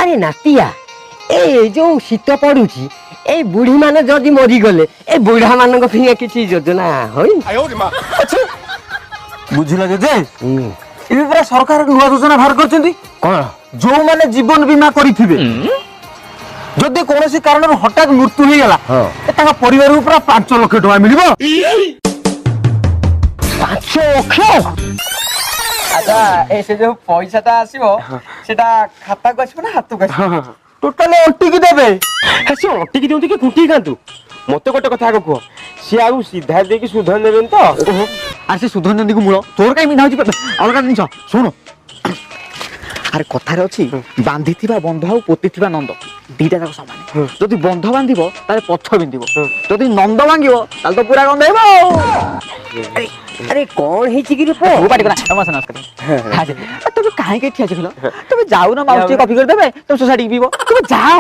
আরে নাতিয়া এই ଯୋଉ শীত পড়ুছি এই বুড়ি মানে যদি মরিগলে এই বুড়া ମାନଙ୍କ ফিঙে କିଛି যোজনা হই বুঝিলা যে ଏବେ ପୁରା ସରକାର ନୂଆ ଯୋଜନା ବାହାର କରିଛନ୍ତି কোন ଯୋଉମାନେ ଜୀବନ ବୀମା କରିଥିବେ ଯଦି କୌଣସି କାରଣରୁ ହଠାତ୍ ମୃତ୍ୟୁ ହେଇଗଲା ତାଙ୍କ ପରିବାରକୁ ପୁରା 5 ଲକ୍ଷ ଟଙ୍କା ମିଳିବ 5 লক্ষ আচ্ছা এই সে যে পয়সাটা আসিব সেটা খাতাକୁ আসিব না হাতକୁ আসিব ଟୋଟାଲି ଅଟିକି ଦେବେ সে অটিকি দিও কি কুটি কান্তু মতে গোটে কথা আগে কুহ সি আর সিধা ଦେଇକି সুধ নেবেন তো ଆରେ ସେ ସୁଧ ନନ୍ଦୀକୁ ମୂଳ ତୋର କାଇଁ ମିଠା ହଉଛି ଅଲଗା ଜିନିଷ ଶୁଣ ଆରେ କଥାରେ ଅଛି ବାନ୍ଧିଥିବା ବନ୍ଧ ଆଉ ପୋତିଥିବା ନନ୍ଦ ଦିଟା ଯାକ ସମାନ ଯଦି ବନ୍ଧ ବାନ୍ଧିବ ତାହେଲେ ପଛ ବିନ୍ଧିବ ଯଦି ନନ୍ଦ ଭାଙ୍ଗିବ ତାହେଲେ ତ ପୁରା ଗନ୍ଧେଇବ আরে কোন ହେଇଛି କି ରୂପ ତୁ ପାଟି କର ତମେ କାହିଁକି ଠିଆ ছিল ତମେ ଯାଉନ ମାଉସୀ କଫି କରିଦେବେ ତମେ ସୋସାଇଟି ପିଇବ ତମେ ଯାଅ